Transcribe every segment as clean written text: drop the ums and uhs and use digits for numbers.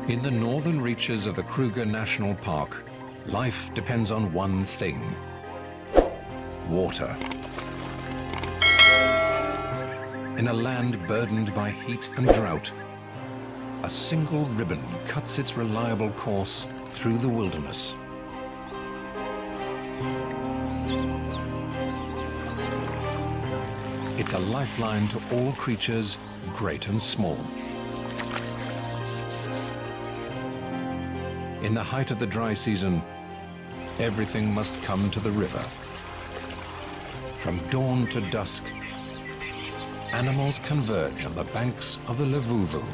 In the northern reaches of the Kruger National Park, life depends on one thing: water. In a land burdened by heat and drought, a single ribbon cuts its reliable course through the wilderness. It's a lifeline to all creatures, great and small. In the height of the dry season, everything must come to the river. From dawn to dusk, animals converge on the banks of the Luvuvu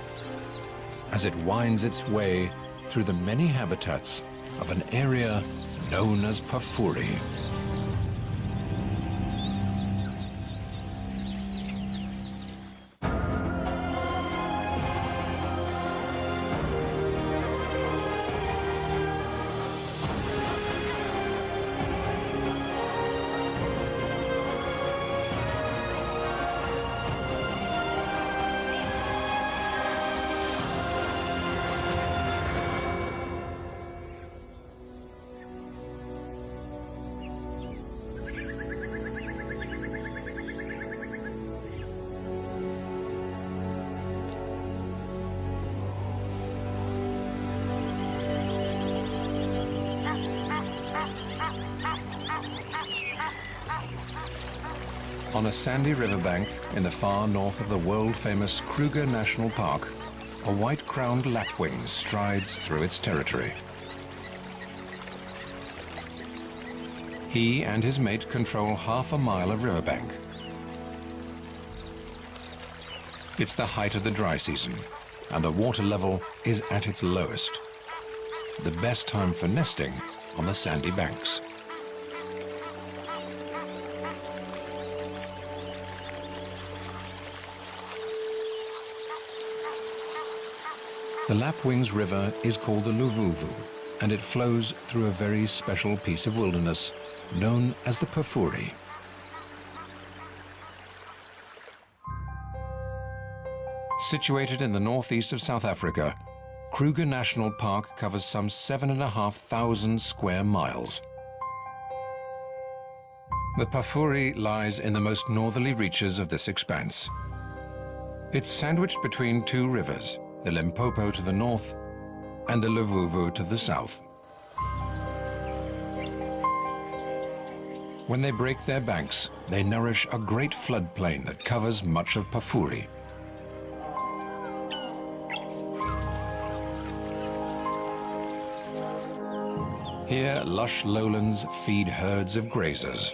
as it winds its way through the many habitats of an area known as Pafuri. On a sandy riverbank in the far north of the world-famous Kruger National Park, a white-crowned lapwing strides through its territory. He and his mate control half a mile of riverbank. It's the height of the dry season, and the water level is at its lowest. The best time for nesting on the sandy banks. The Lapwing's river is called the Luvuvu, and it flows through a very special piece of wilderness known as the Pafuri. Situated in the northeast of South Africa, Kruger National Park covers some 7,500 square miles. The Pafuri lies in the most northerly reaches of this expanse. It's sandwiched between two rivers, the Limpopo to the north and the Luvuvu to the south. When they break their banks, they nourish a great floodplain that covers much of Pafuri. Here, lush lowlands feed herds of grazers,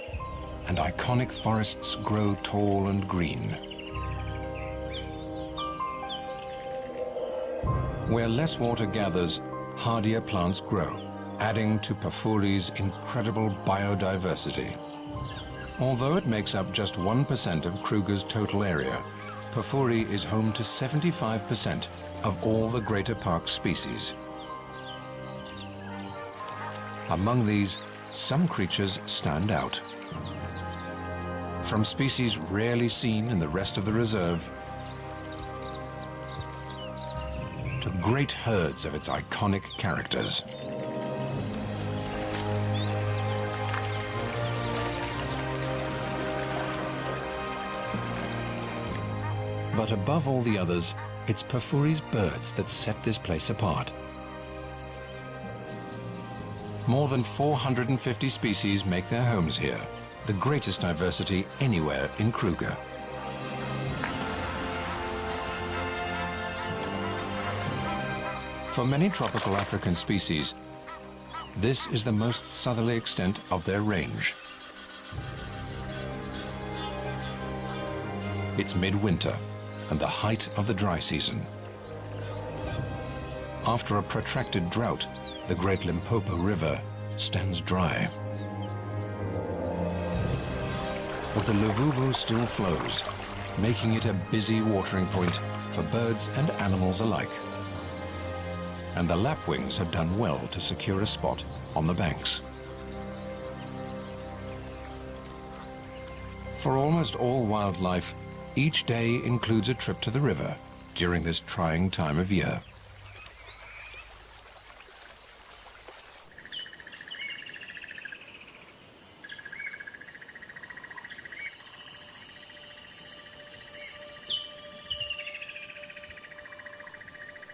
and iconic forests grow tall and green. Where less water gathers, hardier plants grow, adding to Pafuri's incredible biodiversity. Although it makes up just 1% of Kruger's total area, Pafuri is home to 75% of all the greater park species. Among these, some creatures stand out. From species rarely seen in the rest of the reserve, to great herds of its iconic characters. But above all the others, it's Pafuri's birds that set this place apart. More than 450 species make their homes here, the greatest diversity anywhere in Kruger. For many tropical African species, this is the most southerly extent of their range. It's midwinter and the height of the dry season. After a protracted drought, the Great Limpopo River stands dry. But the Luvuvu still flows, making it a busy watering point for birds and animals alike. And the lapwings have done well to secure a spot on the banks. For almost all wildlife, each day includes a trip to the river during this trying time of year.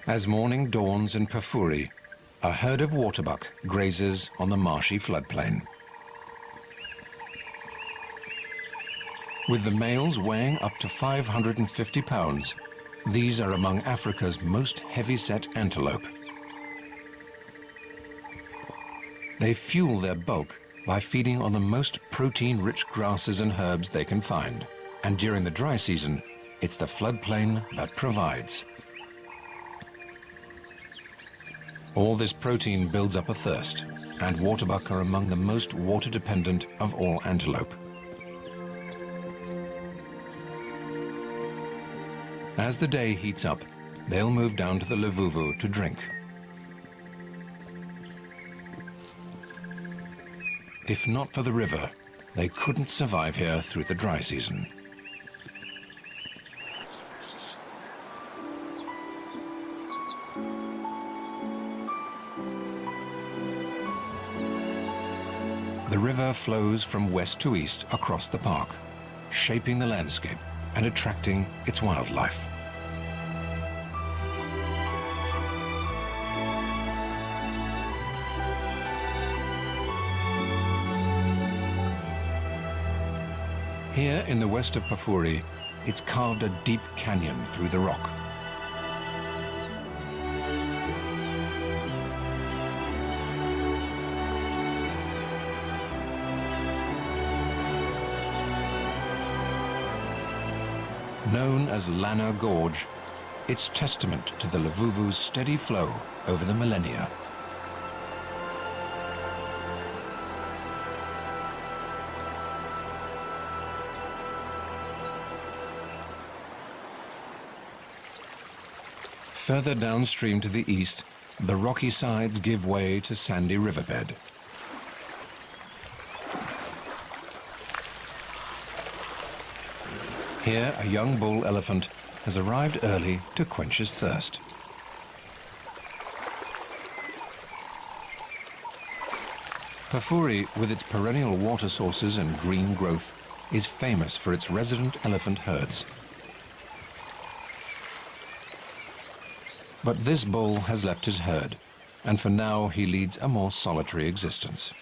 As morning dawns in Pafuri, a herd of waterbuck grazes on the marshy floodplain. With the males weighing up to 550 pounds, these are among Africa's most heavy-set antelope. They fuel their bulk by feeding on the most protein-rich grasses and herbs they can find. And during the dry season, it's the floodplain that provides. All this protein builds up a thirst, and waterbuck are among the most water-dependent of all antelope. As the day heats up, they'll move down to the Luvuvu to drink. If not for the river, they couldn't survive here through the dry season. The river flows from west to east across the park, shaping the landscape and attracting its wildlife. Here in the west of Pafuri, it's carved a deep canyon through the rock. Known as Lana Gorge, it's testament to the Luvuvu's steady flow over the millennia. Further downstream to the east, the rocky sides give way to sandy riverbed. Here, a young bull elephant has arrived early to quench his thirst. Pafuri, with its perennial water sources and green growth, is famous for its resident elephant herds. But this bull has left his herd, and for now he leads a more solitary existence.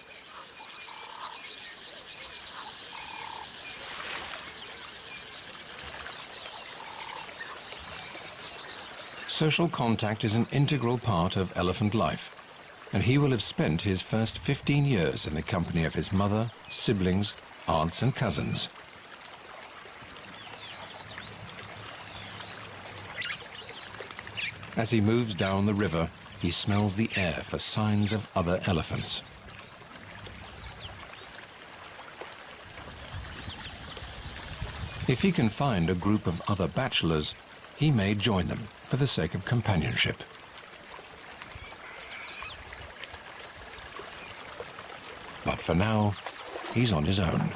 Social contact is an integral part of elephant life, and he will have spent his first 15 years in the company of his mother, siblings, aunts and cousins. As he moves down the river, he smells the air for signs of other elephants. If he can find a group of other bachelors, he may join them for the sake of companionship. But for now, he's on his own.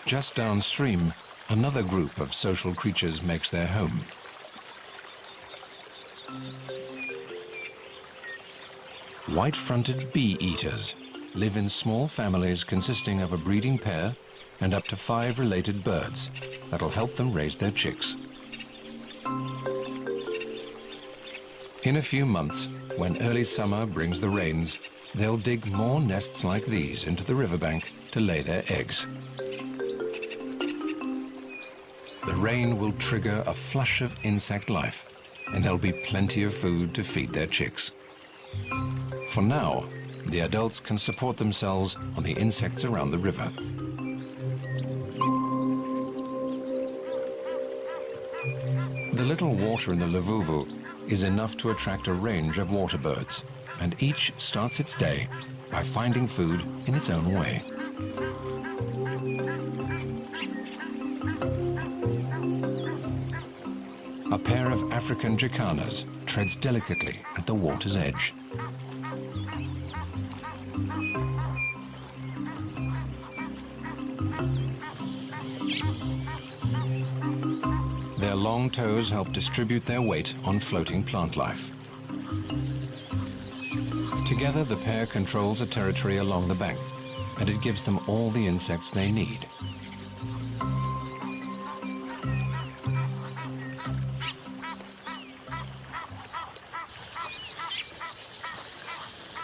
Just downstream, another group of social creatures makes their home. White-fronted bee-eaters live in small families consisting of a breeding pair and up to 5 related birds that'll help them raise their chicks. In a few months, when early summer brings the rains, they'll dig more nests like these into the riverbank to lay their eggs. The rain will trigger a flush of insect life, and there'll be plenty of food to feed their chicks. For now, the adults can support themselves on the insects around the river. The little water in the Luvuvu is enough to attract a range of water birds, and each starts its day by finding food in its own way. A pair of African jacanas treads delicately at the water's edge. Their long toes help distribute their weight on floating plant life. Together, the pair controls a territory along the bank, and it gives them all the insects they need.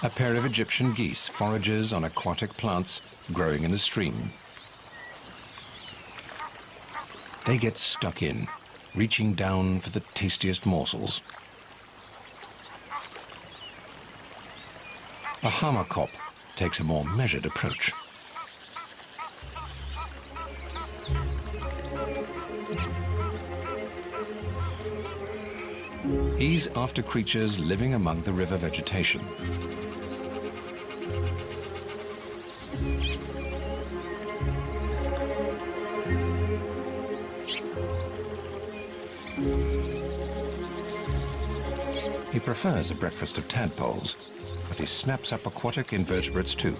A pair of Egyptian geese forages on aquatic plants growing in a stream. They get stuck in, reaching down for the tastiest morsels. A hamarkop takes a more measured approach. He's after creatures living among the river vegetation. He prefers a breakfast of tadpoles, but he snaps up aquatic invertebrates too.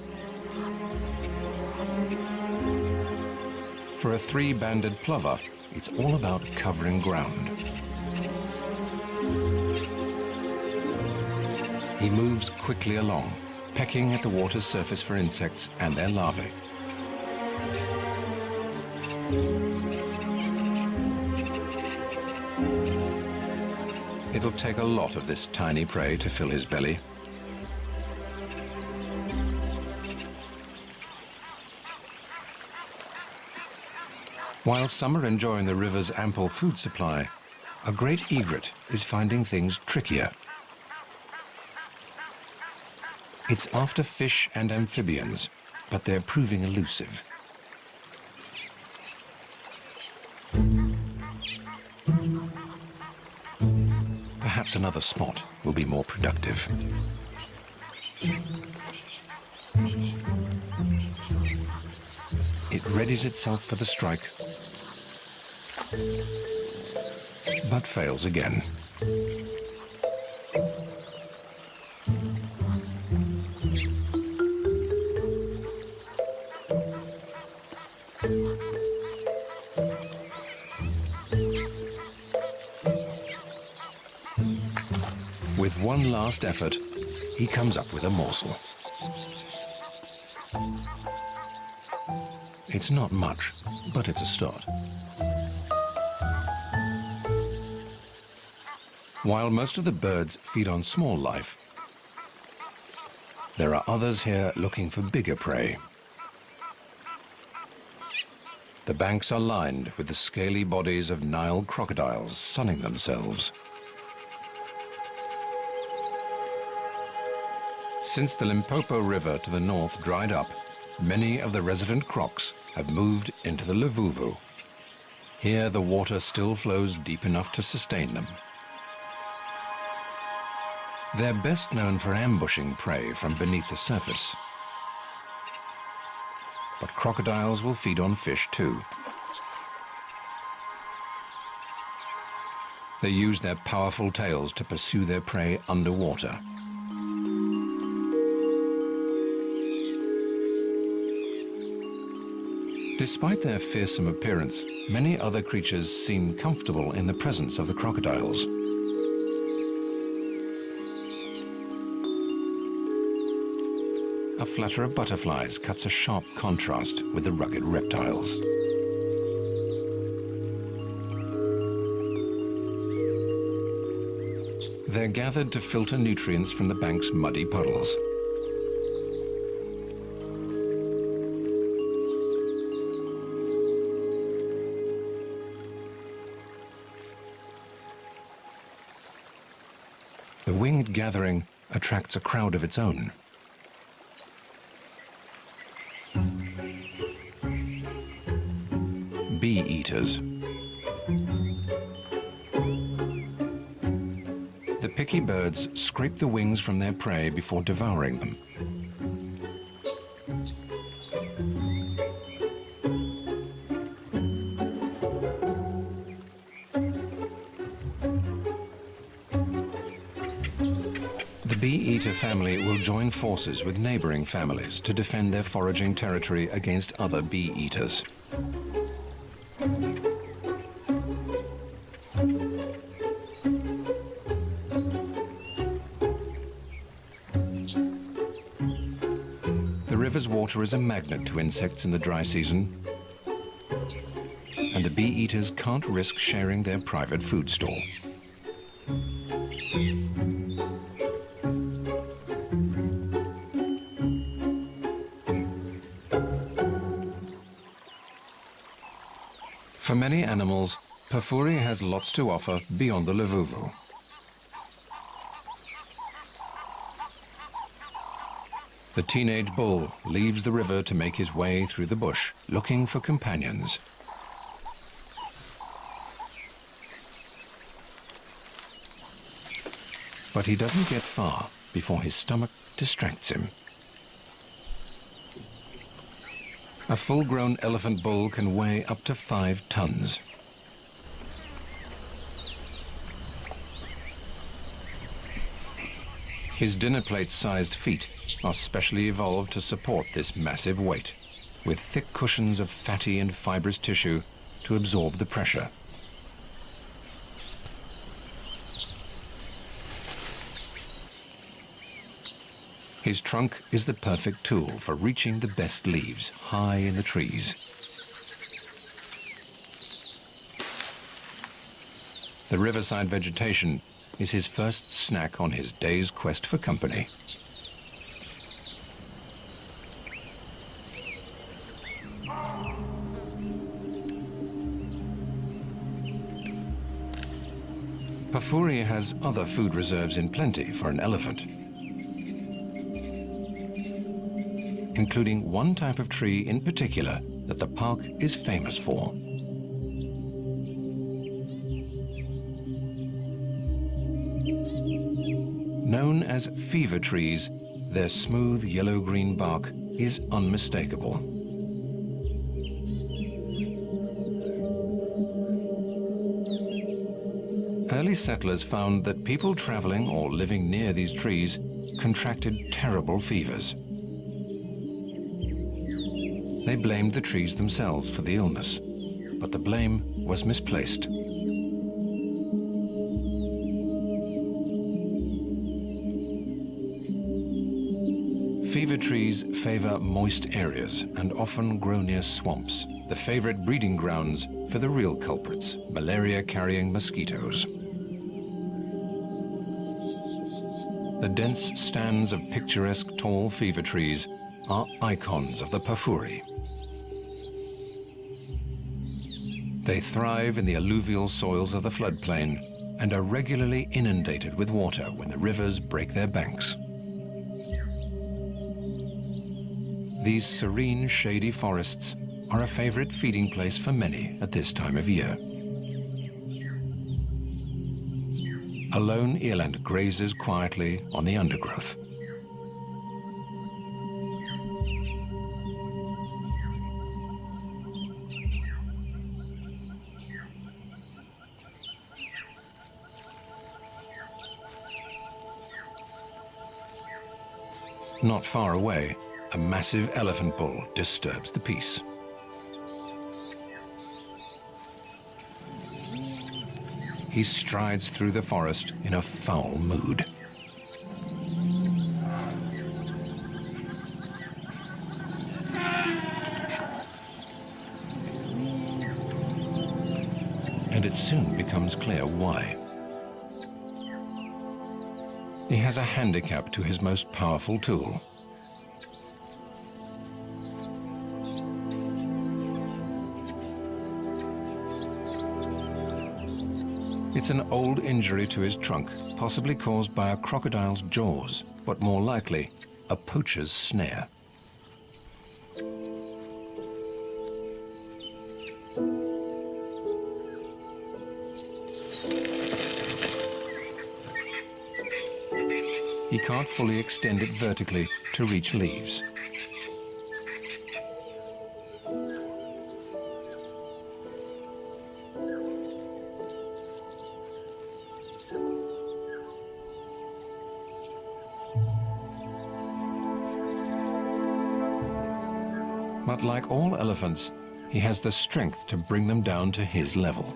For a three-banded plover, it's all about covering ground. He moves quickly along, pecking at the water's surface for insects and their larvae. It'll take a lot of this tiny prey to fill his belly. While some are enjoying the river's ample food supply, a great egret is finding things trickier. It's after fish and amphibians, but they're proving elusive. Perhaps another spot will be more productive. It readies itself for the strike, but fails again. With one last effort, he comes up with a morsel. It's not much, but it's a start. While most of the birds feed on small life, there are others here looking for bigger prey. The banks are lined with the scaly bodies of Nile crocodiles sunning themselves. Since the Limpopo River to the north dried up, many of the resident crocs have moved into the Luvuvu. Here the water still flows deep enough to sustain them. They're best known for ambushing prey from beneath the surface. But crocodiles will feed on fish too. They use their powerful tails to pursue their prey underwater. Despite their fearsome appearance, many other creatures seem comfortable in the presence of the crocodiles. A flutter of butterflies cuts a sharp contrast with the rugged reptiles. They're gathered to filter nutrients from the bank's muddy puddles. The winged gathering attracts a crowd of its own. Bee eaters. The picky birds scrape the wings from their prey before devouring them. The bee-eater family will join forces with neighboring families to defend their foraging territory against other bee-eaters. The river's water is a magnet to insects in the dry season, and the bee-eaters can't risk sharing their private food store. For many animals, Pafuri has lots to offer beyond the Lavuvu. The teenage bull leaves the river to make his way through the bush, looking for companions. But he doesn't get far before his stomach distracts him. A full-grown elephant bull can weigh up to 5 tons. His dinner plate-sized feet are specially evolved to support this massive weight, with thick cushions of fatty and fibrous tissue to absorb the pressure. His trunk is the perfect tool for reaching the best leaves high in the trees. The riverside vegetation is his first snack on his day's quest for company. Pafuri has other food reserves in plenty for an elephant, including one type of tree in particular that the park is famous for. Known as fever trees, their smooth yellow-green bark is unmistakable. Early settlers found that people traveling or living near these trees contracted terrible fevers. They blamed the trees themselves for the illness, but the blame was misplaced. Fever trees favor moist areas and often grow near swamps, the favorite breeding grounds for the real culprits, malaria-carrying mosquitoes. The dense stands of picturesque tall fever trees are icons of the Pafuri. They thrive in the alluvial soils of the floodplain and are regularly inundated with water when the rivers break their banks. These serene, shady forests are a favorite feeding place for many at this time of year. A lone eland grazes quietly on the undergrowth. Not far away, a massive elephant bull disturbs the peace. He strides through the forest in a foul mood. And it soon becomes clear why. He has a handicap to his most powerful tool. It's an old injury to his trunk, possibly caused by a crocodile's jaws, but more likely, a poacher's snare. He can't fully extend it vertically to reach leaves. But like all elephants, he has the strength to bring them down to his level.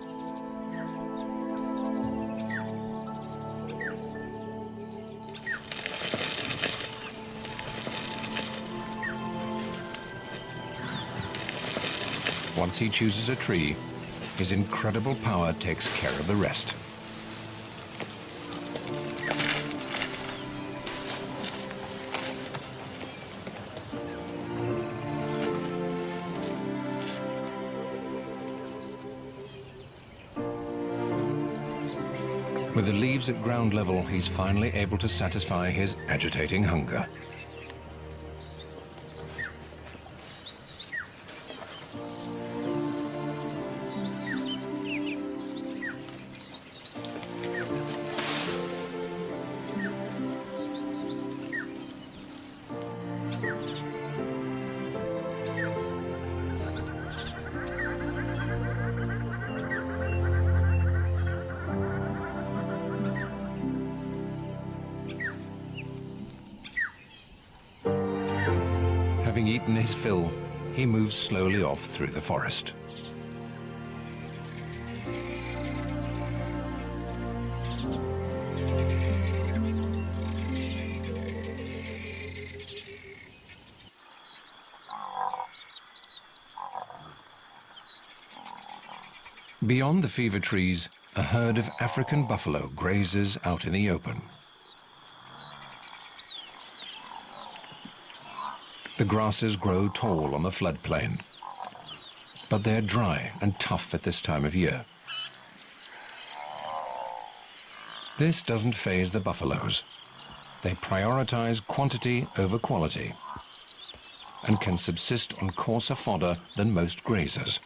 Once he chooses a tree, his incredible power takes care of the rest. With the leaves at ground level, he's finally able to satisfy his agitating hunger. Having eaten his fill, he moves slowly off through the forest. Beyond the fever trees, a herd of African buffalo grazes out in the open. The grasses grow tall on the floodplain, but they're dry and tough at this time of year. This doesn't faze the buffaloes. They prioritize quantity over quality and can subsist on coarser fodder than most grazers.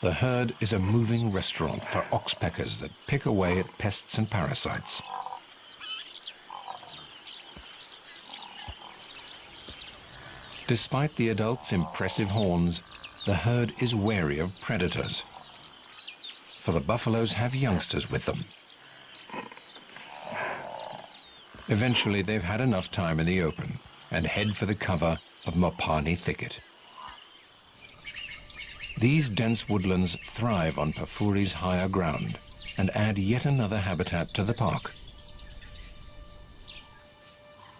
The herd is a moving restaurant for oxpeckers that pick away at pests and parasites. Despite the adults' impressive horns, the herd is wary of predators, for the buffaloes have youngsters with them. Eventually, they've had enough time in the open and head for the cover of Mopani thicket. These dense woodlands thrive on Pafuri's higher ground and add yet another habitat to the park.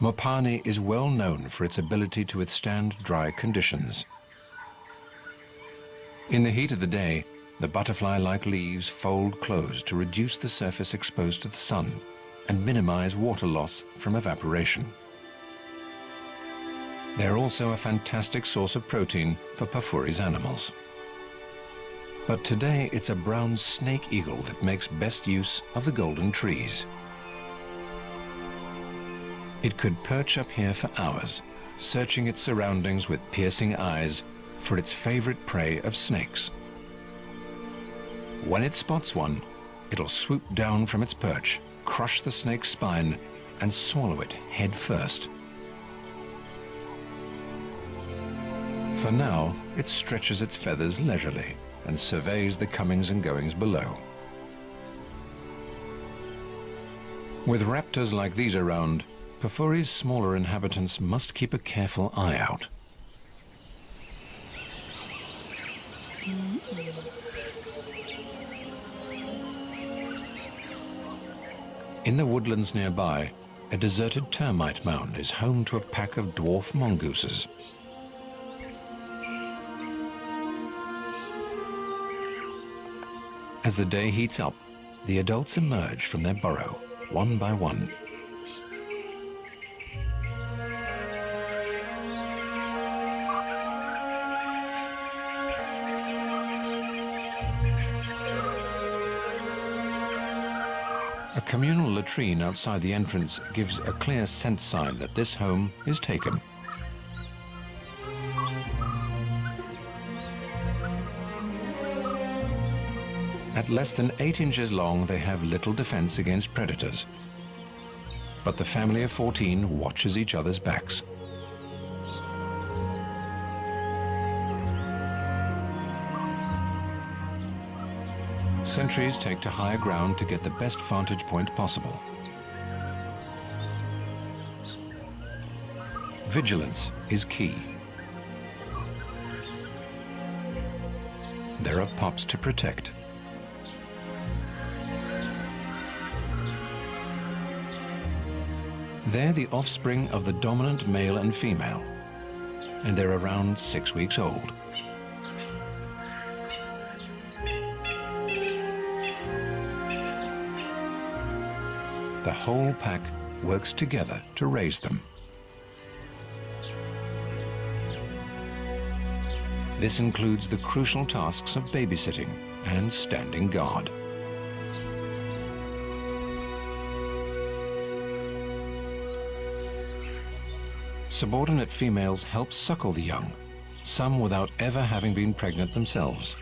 Mopani is well known for its ability to withstand dry conditions. In the heat of the day, the butterfly-like leaves fold closed to reduce the surface exposed to the sun and minimize water loss from evaporation. They're also a fantastic source of protein for Pafuri's animals. But today it's a brown snake eagle that makes best use of the golden trees. It could perch up here for hours, searching its surroundings with piercing eyes for its favorite prey of snakes. When it spots one, it'll swoop down from its perch, crush the snake's spine, and swallow it head first. For now, it stretches its feathers leisurely and surveys the comings and goings below. With raptors like these around, Pafuri's smaller inhabitants must keep a careful eye out. In the woodlands nearby, a deserted termite mound is home to a pack of dwarf mongooses. As the day heats up, the adults emerge from their burrow, one by one. A communal latrine outside the entrance gives a clear scent sign that this home is taken. At less than 8 inches long, they have little defense against predators. But the family of 14 watches each other's backs. Sentries take to higher ground to get the best vantage point possible. Vigilance is key. There are pups to protect. They're the offspring of the dominant male and female, and they're around 6 weeks old. The whole pack works together to raise them. This includes the crucial tasks of babysitting and standing guard. Subordinate females help suckle the young, some without ever having been pregnant themselves.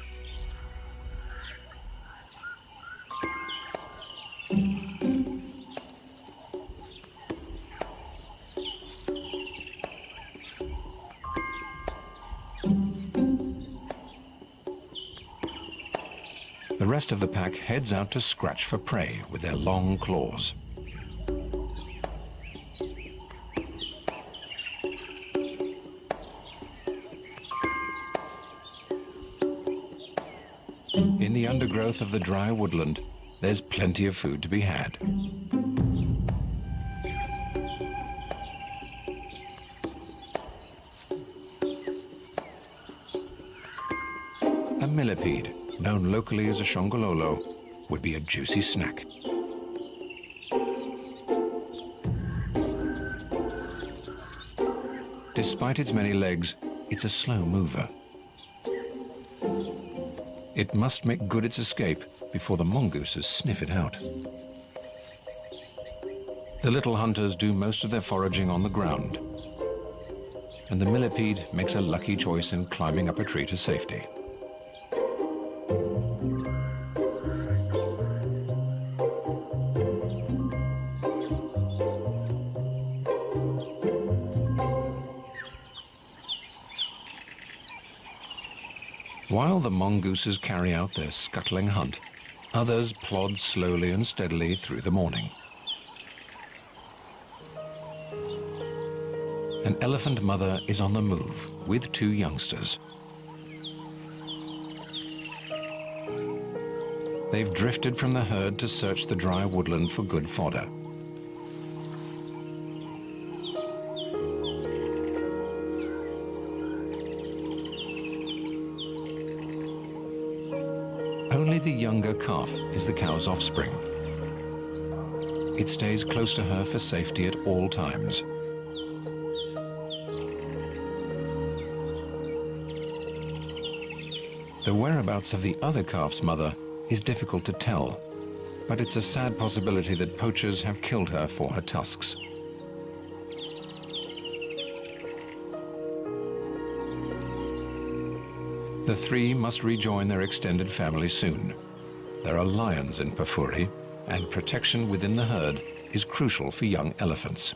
The rest of the pack heads out to scratch for prey with their long claws. In the undergrowth of the dry woodland, there's plenty of food to be had. A millipede, known locally as a shongololo, would be a juicy snack. Despite its many legs, it's a slow mover. It must make good its escape before the mongooses sniff it out. The little hunters do most of their foraging on the ground, and the millipede makes a lucky choice in climbing up a tree to safety. While the mongooses carry out their scuttling hunt, others plod slowly and steadily through the morning. An elephant mother is on the move with 2 youngsters. They've drifted from the herd to search the dry woodland for good fodder. Only the younger calf is the cow's offspring. It stays close to her for safety at all times. The whereabouts of the other calf's mother is difficult to tell, but it's a sad possibility that poachers have killed her for her tusks. The 3 must rejoin their extended family soon. There are lions in Pafuri, and protection within the herd is crucial for young elephants.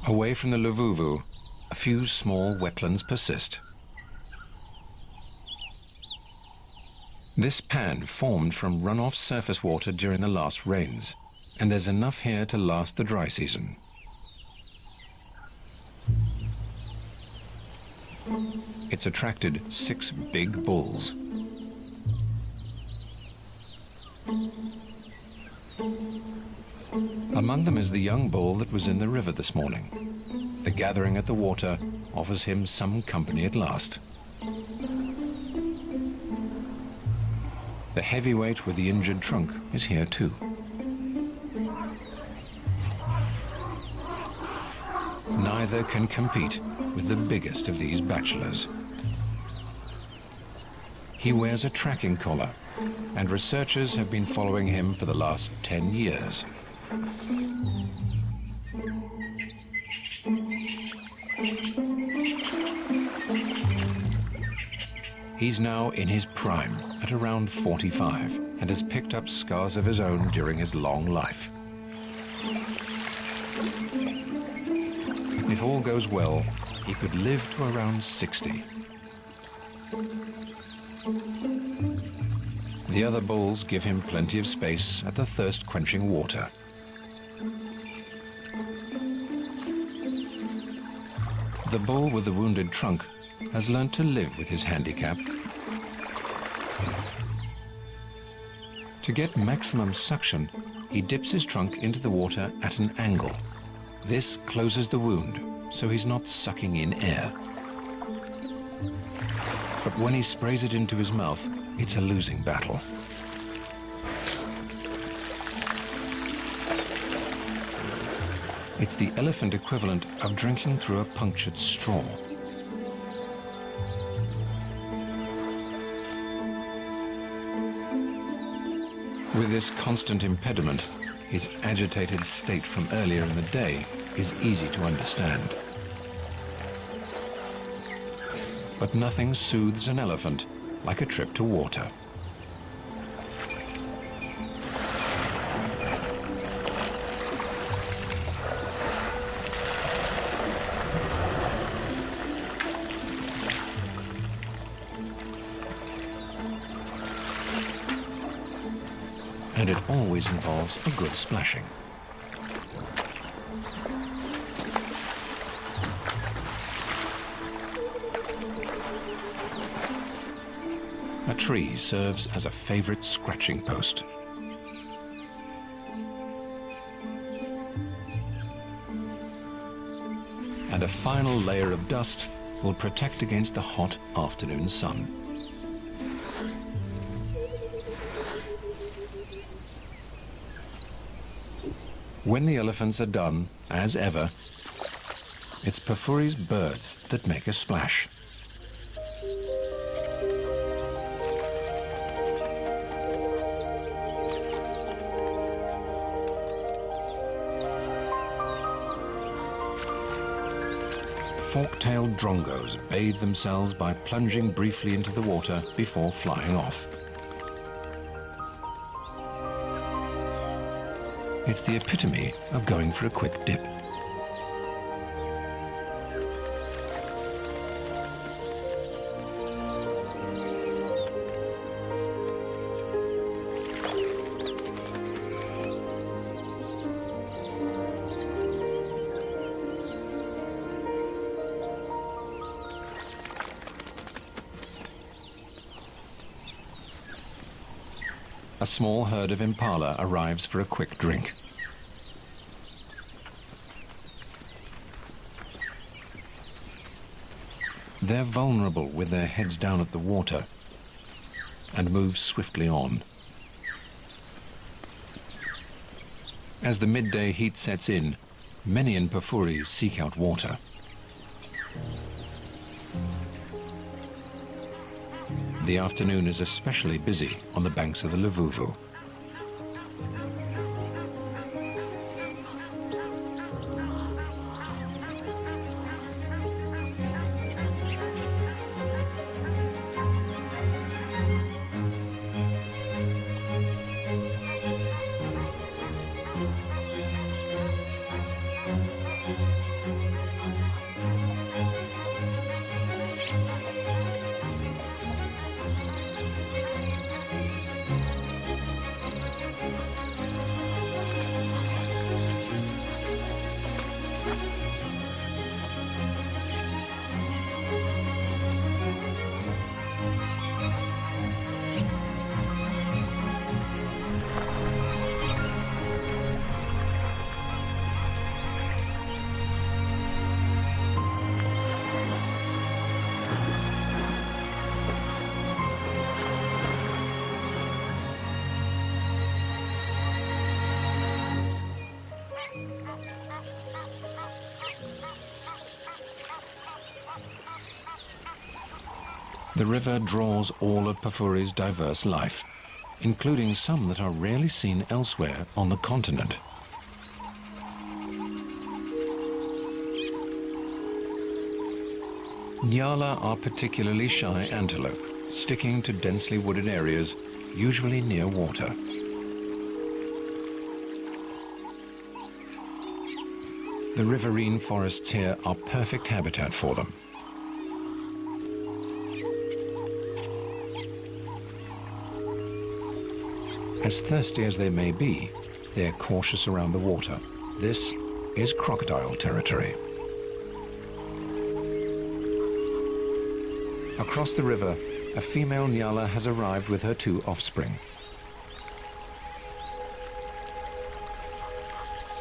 Away from the Luvuvu, a few small wetlands persist. This pan formed from runoff surface water during the last rains, and there's enough here to last the dry season. It's attracted 6 big bulls. Among them is the young bull that was in the river this morning. The gathering at the water offers him some company at last. The heavyweight with the injured trunk is here too. Neither can compete with the biggest of these bachelors. He wears a tracking collar, and researchers have been following him for the last 10 years. He's now in his prime, at around 45, and has picked up scars of his own during his long life. If all goes well, he could live to around 60. The other bulls give him plenty of space at the thirst-quenching water. The bull with the wounded trunk has learned to live with his handicap. To get maximum suction, he dips his trunk into the water at an angle. This closes the wound, so he's not sucking in air. But when he sprays it into his mouth, it's a losing battle. It's the elephant equivalent of drinking through a punctured straw. With this constant impediment, his agitated state from earlier in the day is easy to understand. But nothing soothes an elephant like a trip to water. And it always involves a good splashing. A tree serves as a favorite scratching post. And a final layer of dust will protect against the hot afternoon sun. When the elephants are done, as ever, it's Pafuri's birds that make a splash. Fork-tailed drongos bathe themselves by plunging briefly into the water before flying off. It's the epitome of going for a quick dip. A small herd of impala arrives for a quick drink. They're vulnerable with their heads down at the water and move swiftly on. As the midday heat sets in, many in Pafuri seek out water. The afternoon is especially busy on the banks of the Luvuvu. The river draws all of Pafuri's diverse life, including some that are rarely seen elsewhere on the continent. Nyala are particularly shy antelope, sticking to densely wooded areas, usually near water. The riverine forests here are perfect habitat for them. As thirsty as they may be, they're cautious around the water. This is crocodile territory. Across the river, a female Nyala has arrived with her 2 offspring.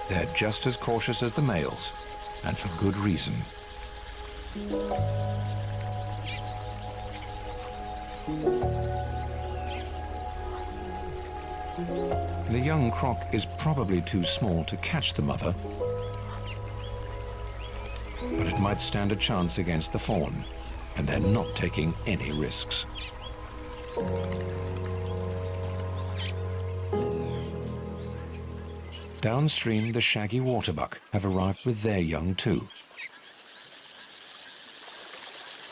They're just as cautious as the males, and for good reason. The young croc is probably too small to catch the mother, might stand a chance against the fawn, and they're not taking any risks. Downstream, the shaggy waterbuck have arrived with their young too.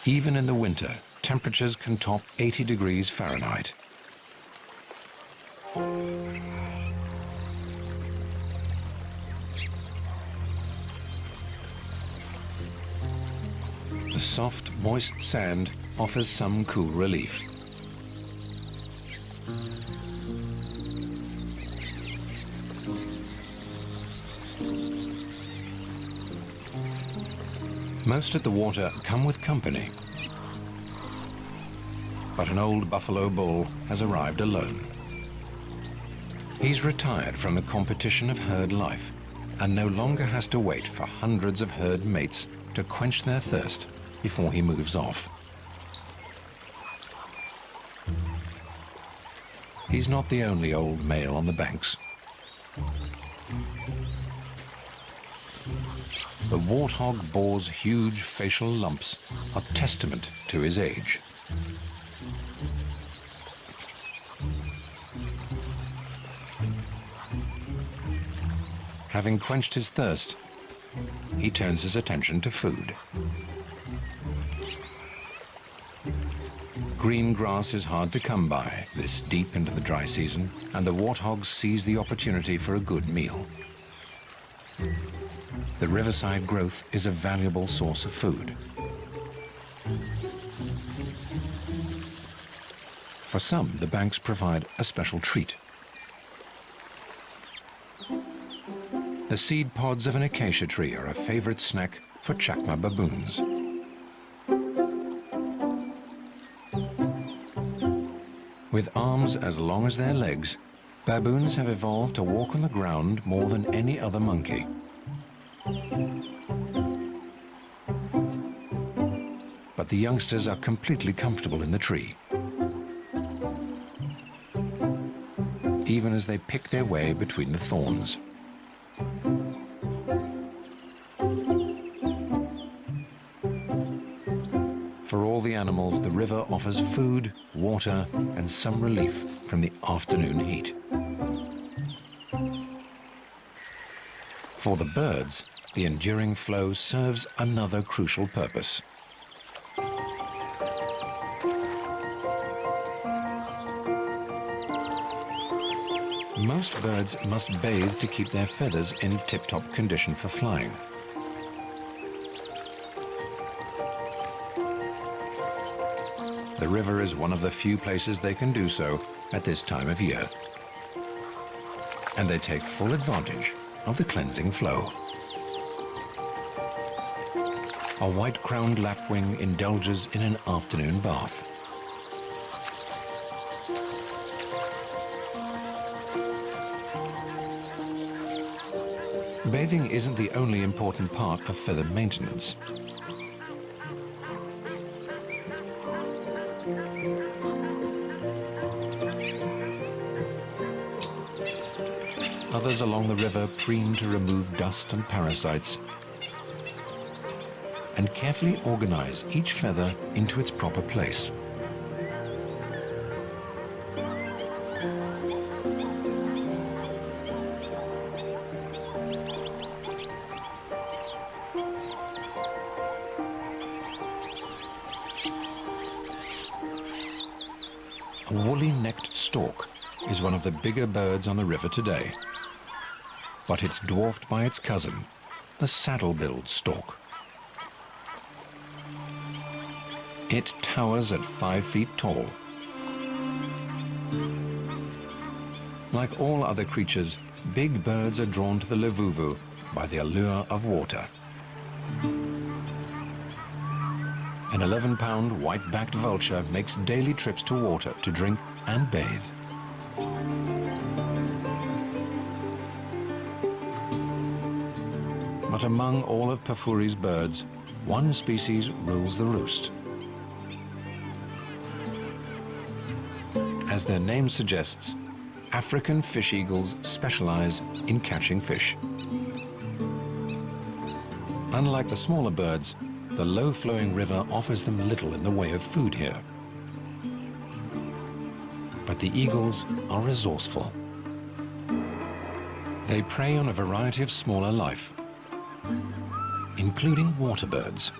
Even in the winter, temperatures can top 80 degrees Fahrenheit. The soft, moist sand offers some cool relief. Most of the water come with company, but an old buffalo bull has arrived alone. He's retired from the competition of herd life and no longer has to wait for hundreds of herd mates to quench their thirst before he moves off. He's not the only old male on the banks. The warthog boar's huge facial lumps are testament to his age. Having quenched his thirst, he turns his attention to food. Green grass is hard to come by this deep into the dry season, and the warthog sees the opportunity for a good meal. The riverside growth is a valuable source of food. For some, the banks provide a special treat. The seed pods of an acacia tree are a favorite snack for Chakma baboons. With arms as long as their legs, baboons have evolved to walk on the ground more than any other monkey. But the youngsters are completely comfortable in the tree, even as they pick their way between the thorns. For all the animals, the river offers food, water, and some relief from the afternoon heat. For the birds, the enduring flow serves another crucial purpose. Most birds must bathe to keep their feathers in tip-top condition for flying. The river is one of the few places they can do so at this time of year. And they take full advantage of the cleansing flow. A white-crowned lapwing indulges in an afternoon bath. Bathing isn't the only important part of feather maintenance. Others along the river preen to remove dust and parasites and carefully organize each feather into its proper place. A woolly-necked stork is one of the bigger birds on the river today, but it's dwarfed by its cousin, the saddle-billed stork. It towers at 5 feet tall. Like all other creatures, big birds are drawn to the Levuvu by the allure of water. An 11-pound white-backed vulture makes daily trips to water to drink and bathe. But among all of Pafuri's birds, one species rules the roost. As their name suggests, African fish eagles specialize in catching fish. Unlike the smaller birds, the low-flowing river offers them little in the way of food here. But the eagles are resourceful. They prey on a variety of smaller life, including water birds.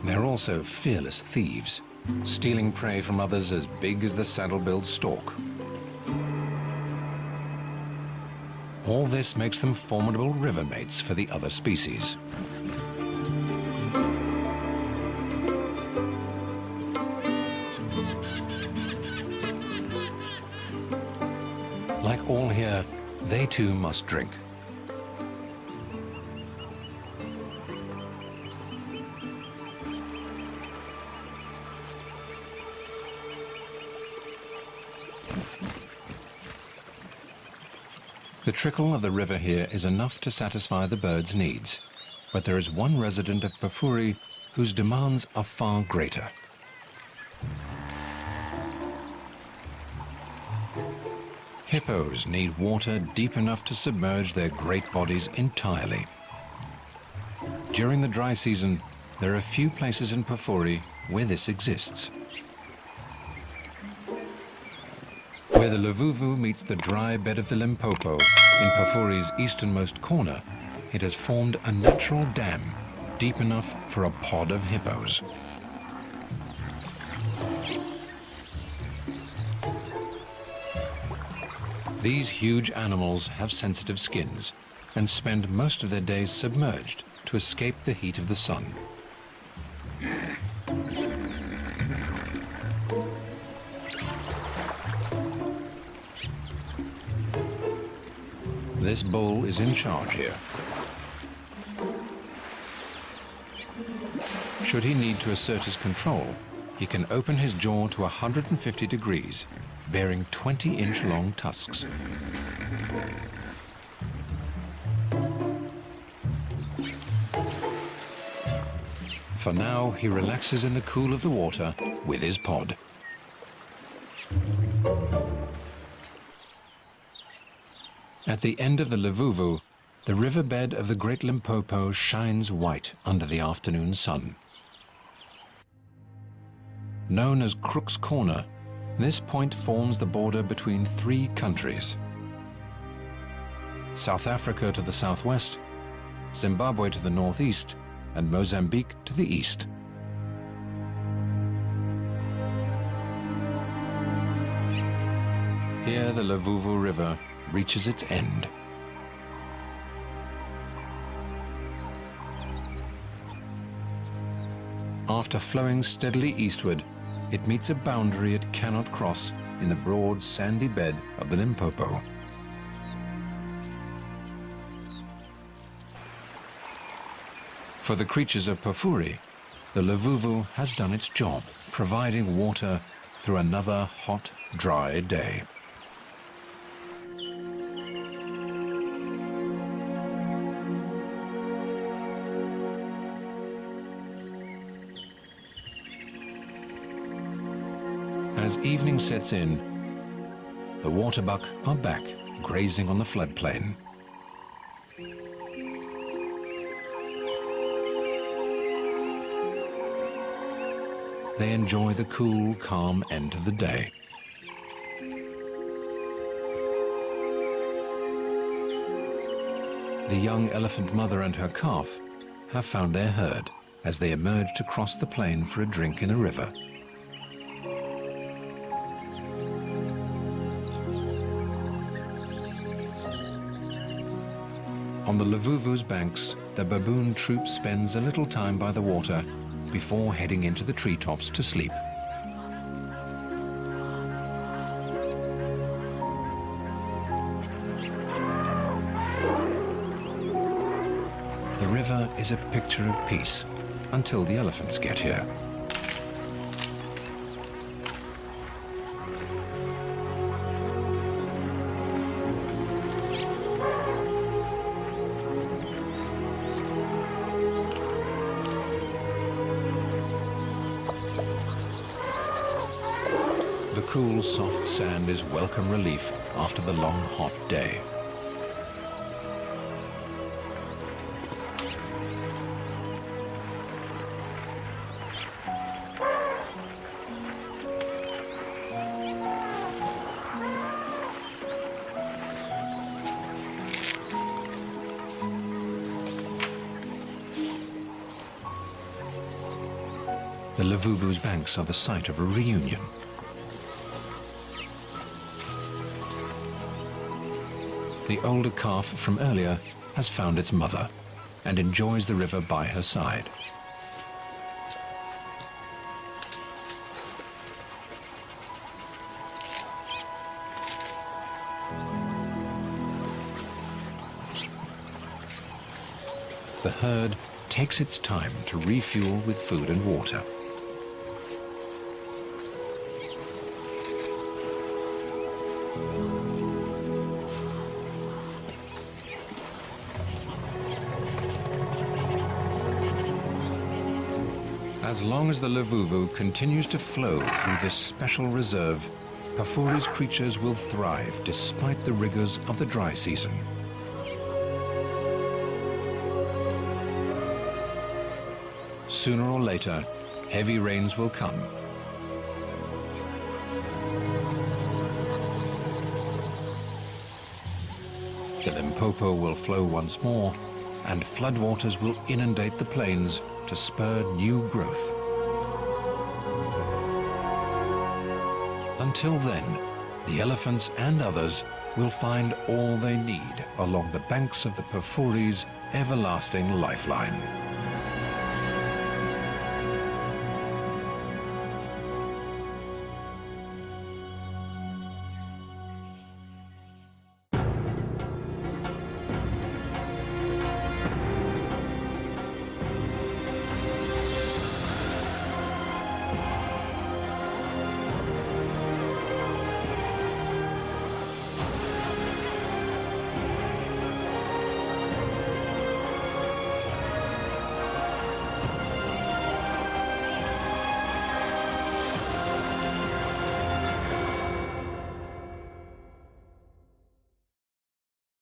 They're also fearless thieves, stealing prey from others as big as the saddle-billed stork. All this makes them formidable river mates for the other species. Like all here, they too must drink. The trickle of the river here is enough to satisfy the birds' needs, but there is one resident of Pafuri whose demands are far greater. Hippos need water deep enough to submerge their great bodies entirely. During the dry season, there are few places in Pafuri where this exists. Where the Luvuvu meets the dry bed of the Limpopo, in Pafuri's easternmost corner, it has formed a natural dam deep enough for a pod of hippos. These huge animals have sensitive skins and spend most of their days submerged to escape the heat of the sun. This bull is in charge here. Should he need to assert his control, he can open his jaw to 150 degrees, bearing 20-inch long tusks. For now, he relaxes in the cool of the water with his pod. At the end of the Luvuvu, the riverbed of the Great Limpopo shines white under the afternoon sun. Known as Crook's Corner, this point forms the border between three countries: South Africa to the southwest, Zimbabwe to the northeast, and Mozambique to the east. Here the Luvuvu River reaches its end. After flowing steadily eastward, it meets a boundary it cannot cross in the broad sandy bed of the Limpopo. For the creatures of Pafuri, the Luvuvu has done its job, providing water through another hot, dry day. As evening sets in, the waterbuck are back, grazing on the floodplain. They enjoy the cool, calm end of the day. The young elephant mother and her calf have found their herd as they emerge to cross the plain for a drink in the river. On the Luvuvu's banks, the baboon troop spends a little time by the water before heading into the treetops to sleep. The river is a picture of peace until the elephants get here. The cool, soft sand is welcome relief after the long, hot day. The Luvuvu's banks are the site of a reunion. The older calf from earlier has found its mother and enjoys the river by her side. The herd takes its time to refuel with food and water. As long as the Luvuvu continues to flow through this special reserve, Pafuri's creatures will thrive despite the rigors of the dry season. Sooner or later, heavy rains will come. The Limpopo will flow once more, and floodwaters will inundate the plains to spur new growth. Until then, the elephants and others will find all they need along the banks of the Pafuri's everlasting lifeline.